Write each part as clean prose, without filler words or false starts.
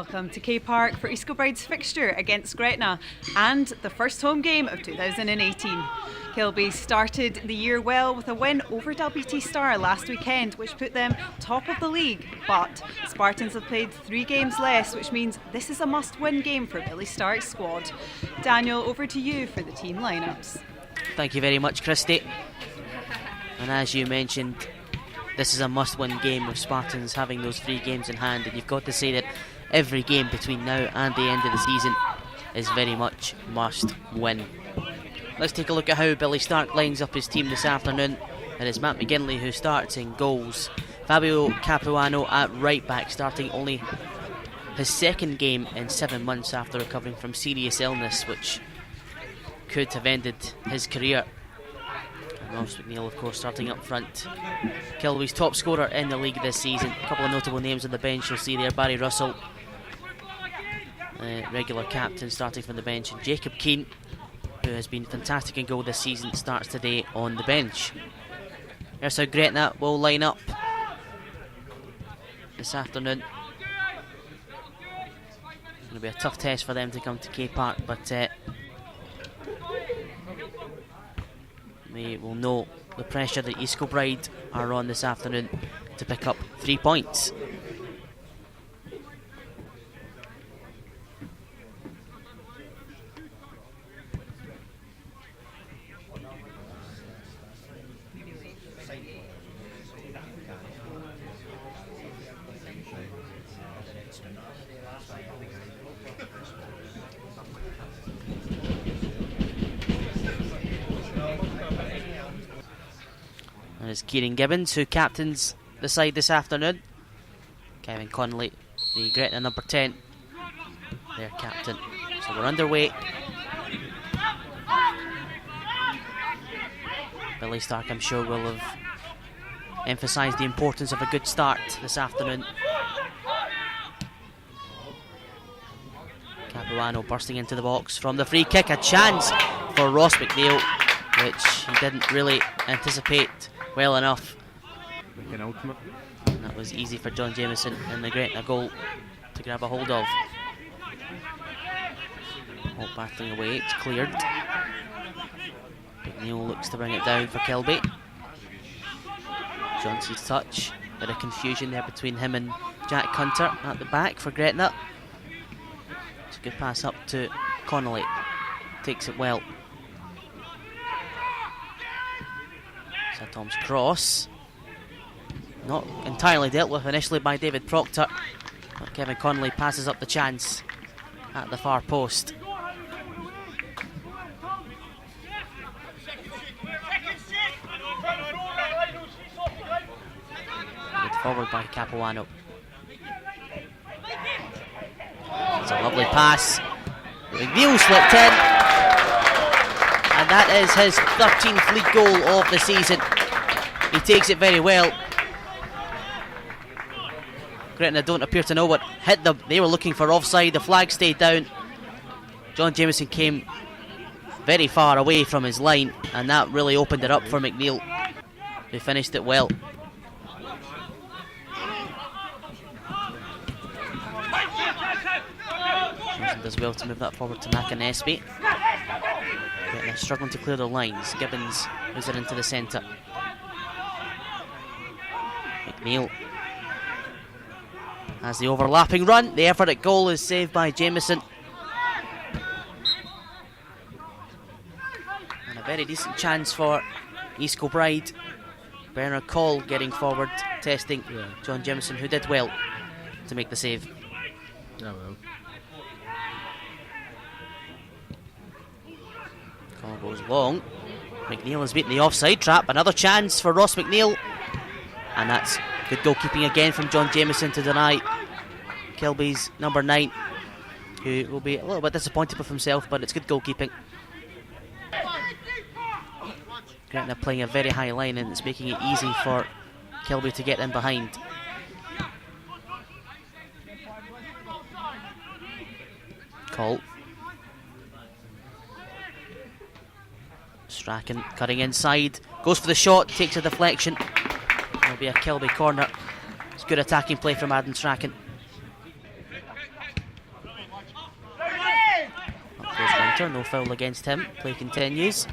Welcome to K Park for East Kilbride's fixture against Gretna and the first home game of 2018. Kilby started the year well with a win over WT Star last weekend, which put them top of the league, but Spartans have played 3 games less, which means this is a must-win game for Billy Stark's squad. Daniel, over to you for the team lineups. Thank you very much, Christy. And as you mentioned, this is a must-win game with Spartans having those 3 games in hand, and you've got to say that every game between now and the end of the season is very much must-win. Let's take a look at how Billy Stark lines up his team this afternoon. It is Matt McGinley who starts in goals. Fabio Capuano at right back, starting only his 2nd game in 7 months after recovering from serious illness, which could have ended his career. Ross McNeil, of course, starting up front. Kilby's top scorer in the league this season. A couple of notable names on the bench you'll see there. Barry Russell, regular captain, starting from the bench. And Jacob Keane, who has been fantastic in goal this season, starts today on the bench. Here's how Gretna will line up this afternoon. It's going to be a tough test for them to come to K Park, but they will know the pressure that East Kilbride are on this afternoon to pick up 3 points. There's Kieran Gibbons, who captains the side this afternoon. Kevin Connolly, the Gretna number 10, their captain. So we're underway. Billy Stark, I'm sure, will have emphasised the importance of a good start this afternoon. Capuano bursting into the box from the free kick. A chance for Ross McNeil, which he didn't really anticipate well enough. An ultimate. And that was easy for John Jameson in the Gretna goal to grab a hold of. All battling away, it's cleared. McNeil looks to bring it down for Kilby. Johnson's touch, bit of confusion there between him and Jack Hunter at the back for Gretna. It's a good pass up to Connolly, takes it well. Tom's cross, not entirely dealt with initially by David Proctor, but Kevin Connolly passes up the chance at the far post. Good forward by Capuano. It's a lovely pass. McNeil slipped in, and that is his 13th league goal of the season. He takes it very well. Gretna don't appear to know what hit them. They were looking for offside. The flag stayed down. John Jameson came very far away from his line, and that really opened it up for McNeil, who finished it well. Johnson does well to move that forward to Makanesby. Gretna struggling to clear the lines. Gibbons moves it into the centre. McNeil has the overlapping run. The effort at goal is saved by Jameson. And a very decent chance for East Kilbride. Bernard Call getting forward, testing John Jameson, who did well to make the save. Yeah, well. Call goes long. McNeil has beaten the offside trap. Another chance for Ross McNeil. And that's good goalkeeping again from John Jameson to deny Kilby's number 9, who will be a little bit disappointed with himself, but it's good goalkeeping. Gretna playing a very high line, and it's making it easy for Kilby to get in behind. Call. Strachan cutting inside, goes for the shot, takes a deflection. It'll be a Kilby corner. It's good attacking play from Adam Strachan. Winter, no foul against him. Play continues.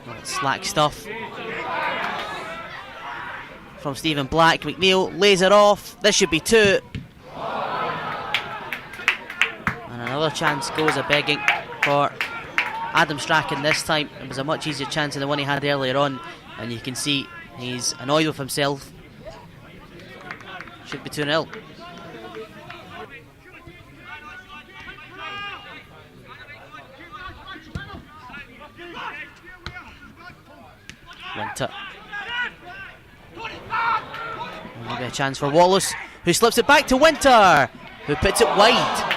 Well, slack stuff from Stephen Black. McNeil lays it off. This should be 2. And another chance goes a begging for Adam Strachan this time. It was a much easier chance than the one he had earlier on, and you can see he's annoyed with himself. Should be 2-0. Winter. Maybe a chance for Wallace, who slips it back to Winter, who puts it wide.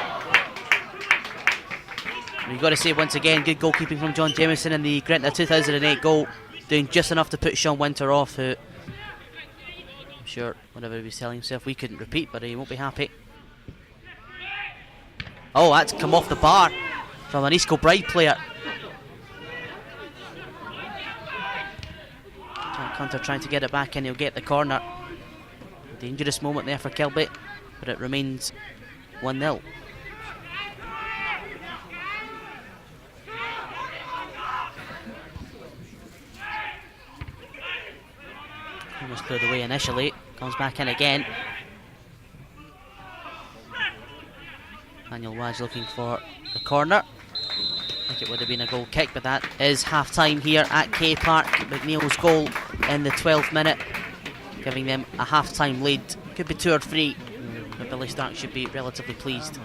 You've got to say once again, good goalkeeping from John Jameson in the Gretna 2008 goal, doing just enough to put Sean Winter off, who I'm sure whatever he was telling himself we couldn't repeat, but he won't be happy. Oh, that's come off the bar from an East Kilbride player. Jack Hunter trying to get it back in, he'll get the corner. Dangerous moment there for Kilby, but it remains 1-0. Almost cleared away initially, comes back in again. Daniel Wadge looking for the corner. I think it would have been a goal kick, but that is half time here at K Park. McNeil's goal in the 12th minute, giving them a half time lead. Could be 2 or 3, but Billy Stark should be relatively pleased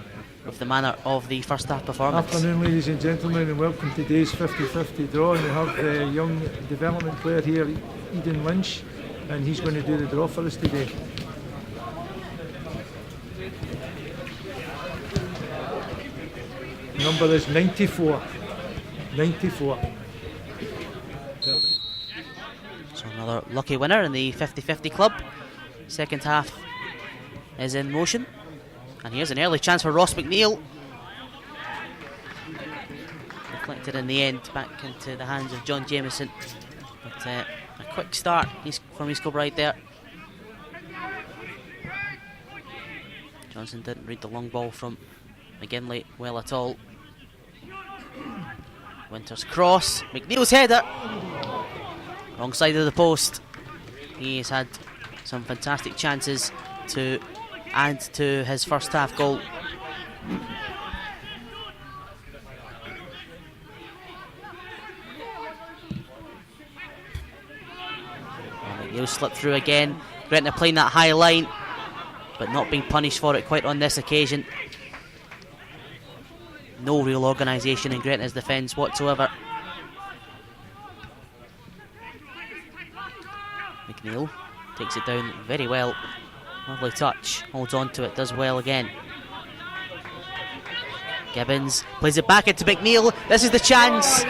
with the manner of the first half performance. Afternoon, ladies and gentlemen, and welcome to today's 50-50 draw. And we have a young development player here, Eden Lynch, and he's going to do the draw for us today. Number is 94. 94. So another lucky winner in the 50-50 club. Second half is in motion. And here's an early chance for Ross McNeil. Deflected in the end back into the hands of John Jameson. But a quick start from East Kilbride there. Johnson didn't read the long ball from McGinley well at all. Winter's cross, McNeil's header. Wrong side of the post. He has had some fantastic chances to add to his first half goal. McNeil slipped through again. Gretna playing that high line, but not being punished for it quite on this occasion. No real organisation in Gretna's defence whatsoever. McNeil takes it down very well. Lovely touch, holds on to it, does well again. Gibbons plays it back into McNeil. This is the chance.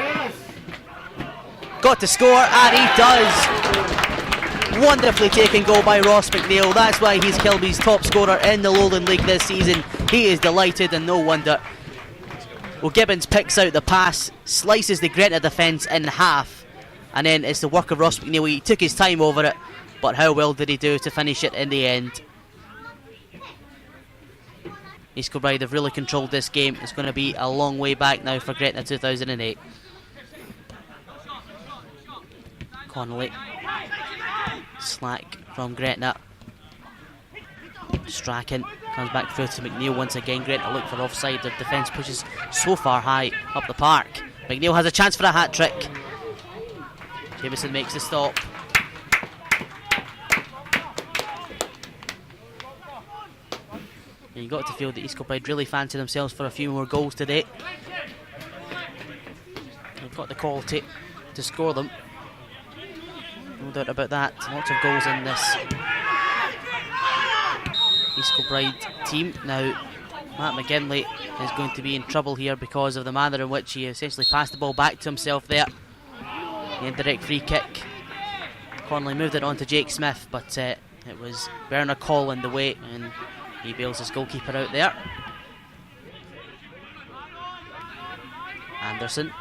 Got to score, and he does. Wonderfully taken goal by Ross McNeil. That's why he's Kilby's top scorer in the Lowland League this season. He is delighted, and no wonder. Well, Gibbons picks out the pass, slices the Gretna defence in half, and then it's the work of Ross McNeil. He took his time over it, but how well did he do to finish it in the end? East Kilbride have really controlled this game. It's going to be a long way back now for Gretna 2008. Connolly. Slack from Gretna. Strachan comes back through to McNeil once again. Gretna look for offside. Their defence pushes so far high up the park. McNeil has a chance for a hat-trick. Jameson makes the stop. And you got to feel that East Kilbride really fancy themselves for a few more goals today. They've got the quality to score them. No doubt about that. Lots of goals in this East Kilbride team. Now, Matt McGinley is going to be in trouble here because of the manner in which he essentially passed the ball back to himself there. The indirect free kick. Connolly moved it on to Jake Smith, but it was Bernard Call in the way, and he bails his goalkeeper out there. Anderson.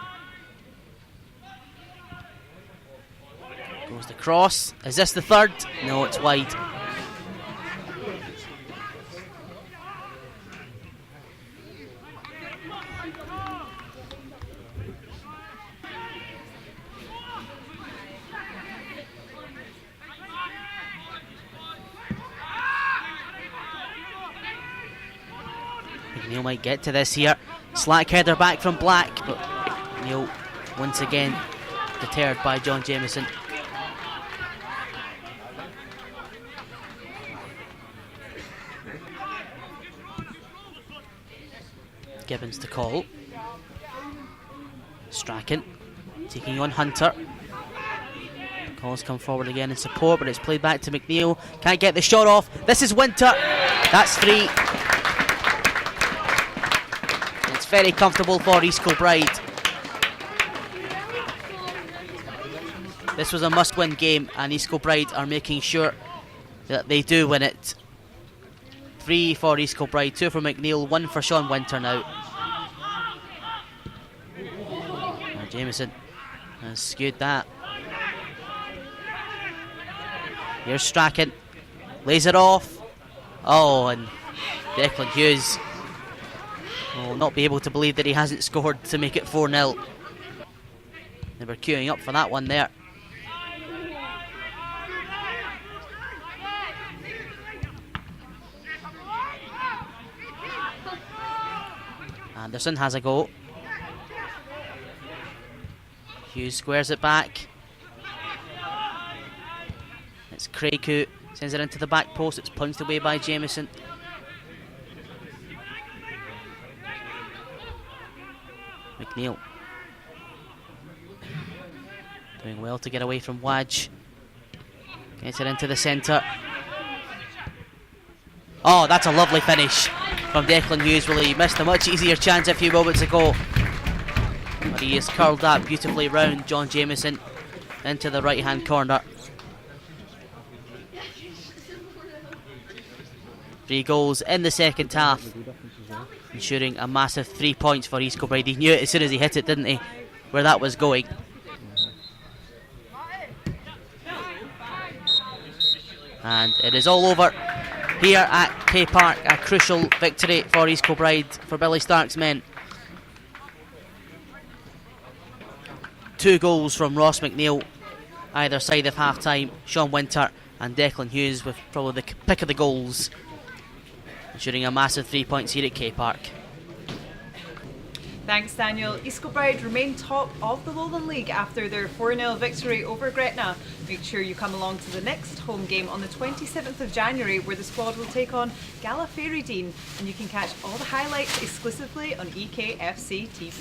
Goes the cross. Is this the third? No, it's wide. Neil might get to this here. Slack header back from Black, but Neil once again deterred by John Jameson. Gibbons to call. Strachan taking on Hunter. Calls come forward again in support, but it's played back to McNeil. Can't get the shot off. This is Winter. That's free. It's very comfortable for East Kilbride. This was a must-win game, and East Kilbride are making sure that they do win it. 3 for East Kilbride, 2 for McNeil, 1 for Sean Winter now. And Jameson has skewed that. Here's Strachan, lays it off. Oh, and Declan Hughes will not be able to believe that he hasn't scored to make it 4-0. They were queuing up for that one there. Anderson has a go. Hughes squares it back. It's Craig who sends it into the back post. It's punched away by Jameson. McNeil doing well to get away from Wadge. Gets it into the centre. Oh, that's a lovely finish from Declan Hughes. Well, he missed a much easier chance a few moments ago, but he has curled that beautifully round John Jameson into the right hand corner. 3 goals in the second half, ensuring a massive 3 points for East Kilbride. He knew it as soon as he hit it, didn't he, where that was going. And it is all over here at K Park. A crucial victory for East Kilbride, for Billy Stark's men. 2 goals from Ross McNeil either side of half time. Sean Winter and Declan Hughes with probably the pick of the goals, ensuring a massive 3 points here at K Park. Thanks, Daniel. East Kilbride remain top of the Lowland League after their 4-0 victory over Gretna. Make sure you come along to the next home game on the 27th of January, where the squad will take on Gallifrey Dean, and you can catch all the highlights exclusively on EKFC TV.